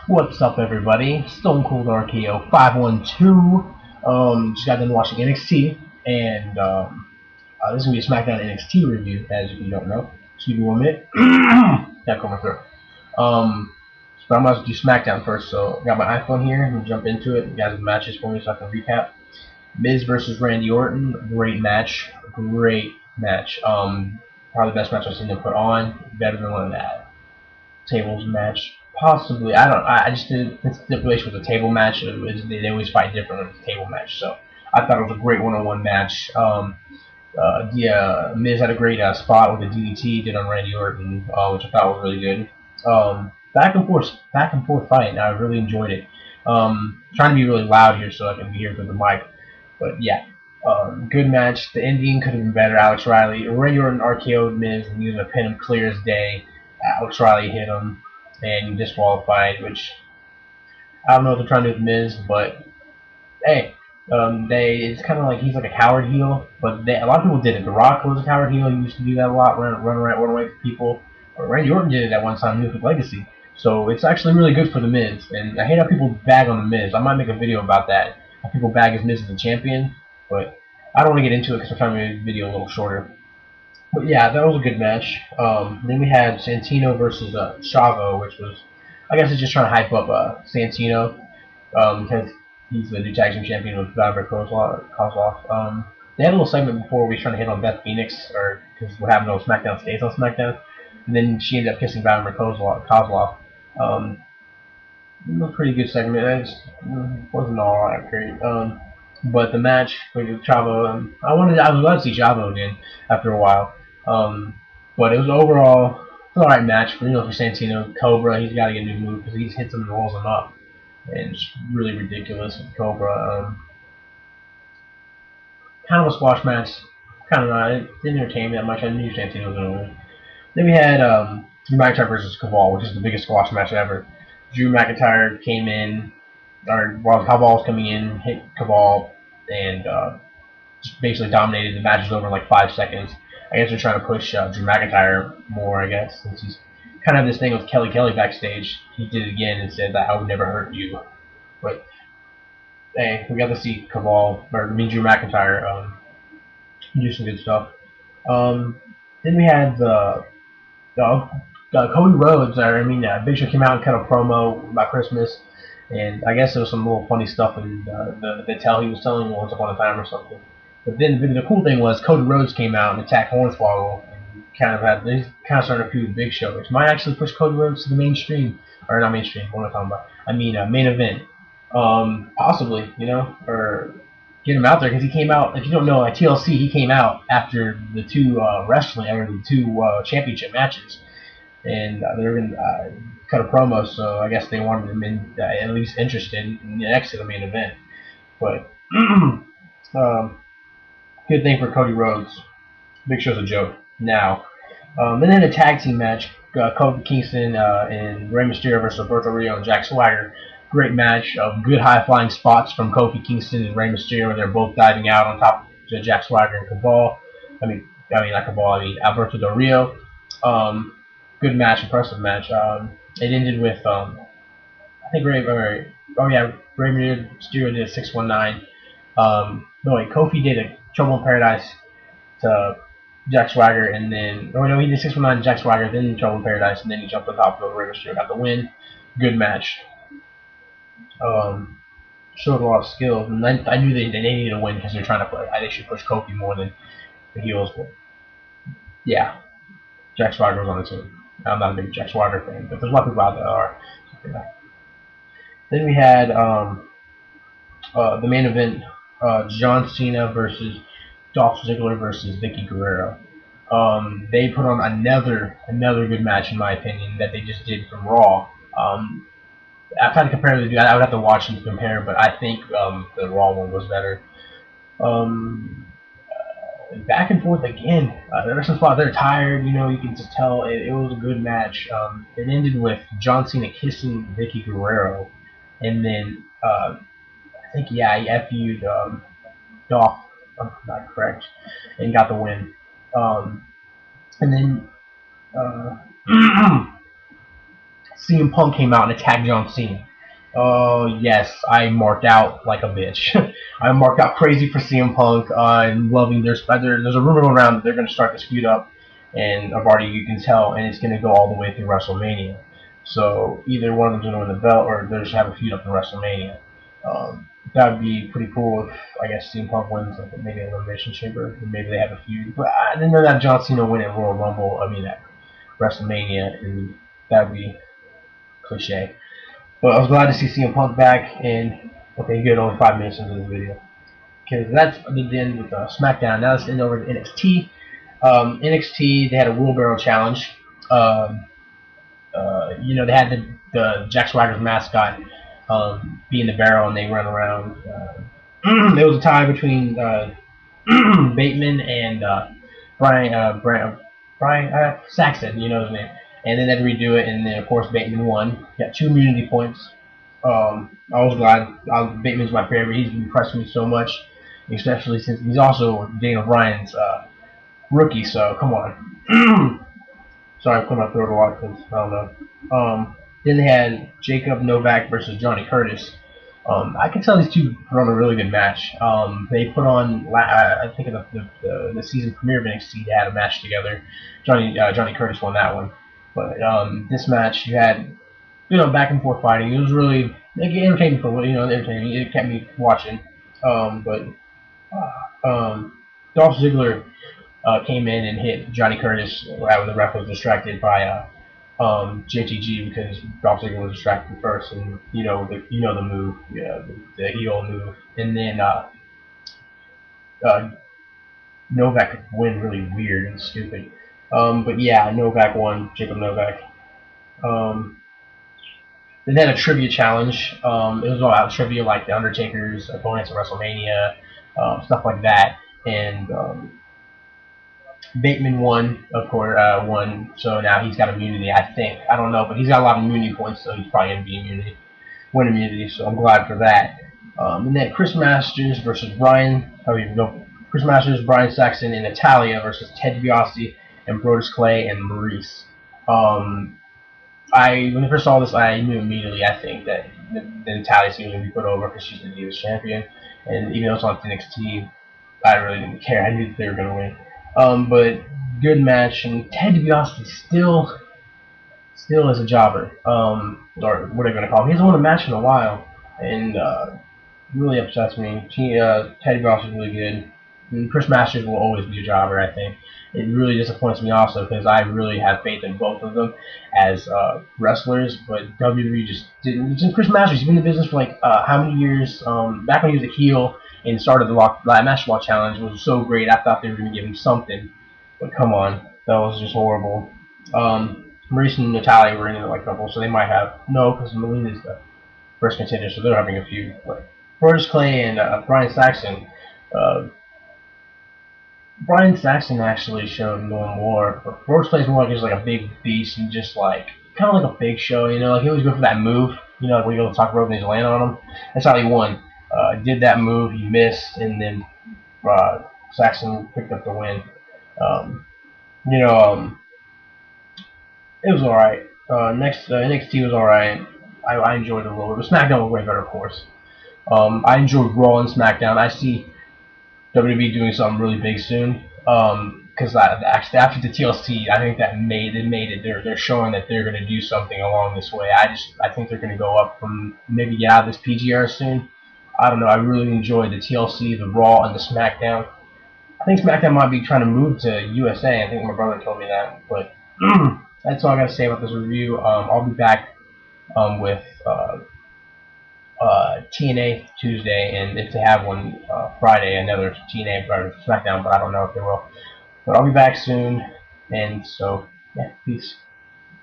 What's up, everybody? Stone Cold RKO 512. Just got done watching NXT, and this is gonna be a Smackdown NXT review, as if you don't know. Excuse me 1 minute. Gotta clear my throat. Um, but I'm gonna do SmackDown first. So I got my iPhone here. I'm gonna jump into it. You guys have matches for me, so I can recap. Miz versus Randy Orton. Great match. Great match. Probably the best match I've seen them put on. Better than one of that tables match. Possibly, I don't. I just did the stipulation with a table match. They always fight different when it's a table match. So I thought it was a great one-on-one match. Miz had a great spot with the DDT did on Randy Orton, which I thought was really good. Back and forth fight. I really enjoyed it. Trying to be really loud here so I can be here through the mic. But yeah, good match. The ending could have been better. Alex Riley, Randy Orton RKO'd Miz and he was gonna pin him clear as day. Alex Riley hit him and disqualified, which I don't know what they're trying to do with Miz, but hey, it's kind of like he's like a coward heel, but a lot of people did it. The Rock was a coward heel. He used to do that a lot, run away from people. Randy Orton did it at one time. He was with Legacy, so it's actually really good for the Miz. And I hate how people bag on the Miz. I might make a video about that. How people bag his Miz as a champion, but I don't want to get into it because I'm trying to make the video a little shorter. But yeah, that was a good match. Then we had Santino versus Chavo, which was, I guess, it's just trying to hype up Santino because he's the new tag team champion with Vladimir Kozlov. They had a little segment before we were trying to hit on Beth Phoenix, or because what happened on SmackDown stays on SmackDown, and then she ended up kissing Vladimir Kozlov. Um, a pretty good segment. It just wasn't all that great. But the match with Chavo, I was glad to see Chavo again after a while. Um, but it was overall an alright match for for Santino. Cobra, he's got to get a new move because he hits him and rolls him up, and it's really ridiculous with Cobra. Kind of a squash match, kind of not. It didn't entertain me that much. I knew Santino was gonna win. Then we had Drew McIntyre versus Caval, which is the biggest squash match ever. Drew McIntyre came in, or while Caval was coming in, hit Caval, and just basically dominated. The match was over in like 5 seconds. I guess they're trying to push Drew McIntyre more, I guess, since he's kind of this thing with Kelly backstage. He did it again and said that I would never hurt you. But hey, we got to see Caval, or Drew McIntyre do some good stuff. Then we had Cody Rhodes, Big Show came out and cut a promo about Christmas, and I guess there was some little funny stuff in the tell he was telling once upon a time or something. But then the cool thing was Cody Rhodes came out and attacked Hornswoggle, and they kind of started a feud with Big Show, which might actually push Cody Rhodes to the mainstream, or not mainstream. What am I talking about? Main event, possibly, or get him out there because he came out. If you don't know, at TLC he came out after the two championship matches, and they were gonna cut a promo. So I guess they wanted him at least interested in the next to the main event. But good thing for Cody Rhodes. Big Show's a joke now. And then a tag team match: Kofi Kingston and Rey Mysterio versus Alberto Rio and Jack Swagger. Great match of good high flying spots from Kofi Kingston and Rey Mysterio. They're both diving out on top of Jack Swagger and Cabal. Not Cabal. Alberto Del Rio. Good match, impressive match. It ended with I think Rey Mysterio did a 619. No wait, Kofi did a Trouble in Paradise to Jack Swagger, and then he did 619 Jack Swagger, then Trouble in Paradise, and then he jumped on top of Rey Mysterio, got the win. Good match. Showed a lot of skill, and I knew they needed to win because they're trying to play. They should push Kofi more than the heels. But yeah, Jack Swagger was on the team. I'm not a big Jack Swagger fan, but there's a lot of people out there that are. Yeah. Then we had the main event: John Cena versus Dolph Ziggler versus Vicky Guerrero. They put on another good match in my opinion that they just did from Raw. I've tried to compare the two. I would have to watch them to compare, but I think the Raw one was better. Back and forth again. There were some spots they're tired. You can just tell it was a good match. It ended with John Cena kissing Vicky Guerrero, and then I think he FU'd Dolph, if I'm not correct, and got the win. And then CM Punk came out and attacked John Cena. Oh yes, I marked out like a bitch. I marked out crazy for CM Punk. I'm loving there's a rumor going around that they're going to start this feud up, and I've already you can tell, and it's going to go all the way through WrestleMania. So either one of them's going to win the belt, or they're just have a feud up in WrestleMania. That would be pretty cool if I guess CM Punk wins like maybe an elimination chamber, and maybe they have a feud. But I didn't know that John Cena win at Royal Rumble. I mean at WrestleMania, and that'd be cliche. But I was glad to see CM Punk back, and okay, good, only 5 minutes into this video. Okay, so that's the end with SmackDown. Now let's end over to NXT. NXT, they had a wheelbarrow challenge. They had the Jack Swagger's mascot be in the barrel, and they run around. There was a tie between Bateman and Brian Saxon, you know his name. And then they had to redo it, and then of course Bateman won. Got 2 immunity points. I was glad. Bateman's my favorite. He's impressed me so much, especially since he's also Daniel Bryan's rookie. So come on. Sorry, I'm clearing my throat a lot because I don't know. Then they had Jacob Novak versus Johnny Curtis. I can tell these two put on a really good match. They put on, I think, the season premiere of NXT. They had a match together. Johnny Curtis won that one. But this match, you had back and forth fighting. It was really entertaining for entertaining. It kept me watching. But Dolph Ziggler came in and hit Johnny Curtis when the ref was distracted by JTG because Dolph Ziggler was distracted first, and the move, the heel move, and then Novak could win really weird and stupid. But yeah, Novak won. Jacob Novak. Then they had a trivia challenge. It was all out trivia, like the Undertaker's opponents at WrestleMania, stuff like that, and Bateman won, of course, so now he's got immunity, I think. I don't know, but he's got a lot of immunity points, so he's probably going to win immunity, so I'm glad for that. And then Chris Masters versus Chris Masters, Brian Saxon, and Natalia versus Ted DiBiase and Brodus Clay and Maurice. When I first saw this, I knew immediately, I think, that Natalia's going to be put over because she's the Divas champion, and even though it's on NXT, I really didn't care. I knew that they were going to win. But good match, and Ted DiBiase still is a jobber, or what are they going to call him? He hasn't won a match in a while, and really upsets me. Ted DiBiase is really good. And Chris Masters will always be a jobber, I think. It really disappoints me also because I really have faith in both of them as wrestlers, but WWE just didn't. Since Chris Masters, he's been in the business for like how many years? Back when he was a heel and started the Match Law Challenge, was so great. I thought they were going to give him something, but come on, that was just horrible. Maurice and Natalia were in it like a couple, so they might have because Melina's the first contender, so they're having a feud. But Brodus Clay and Brian Saxon. Brian Saxon actually showed no more, but Brodus Clay's more like he's like a big beast and just like kind of like a Big Show, like he always go for that move, like when you go to the top rope and he's laying on him. That's how he won. Did that move, he missed, and then Saxon picked up the win. It was alright. NXT was alright. I enjoyed it a little bit. Smackdown was way better, of course. I enjoyed Raw and Smackdown. I see WWE doing something really big soon. Because after the TLC, I think that made it. They're showing that they're going to do something along this way. I think they're going to go up from maybe get out of this PG era soon. I don't know. I really enjoyed the TLC, the Raw, and the Smackdown. I think Smackdown might be trying to move to USA. I think my brother told me that. But that's all I got to say about this review. I'll be back with TNA Tuesday, and if they have one Friday, another TNA or SmackDown, but I don't know if they will. But I'll be back soon, and so, yeah, peace.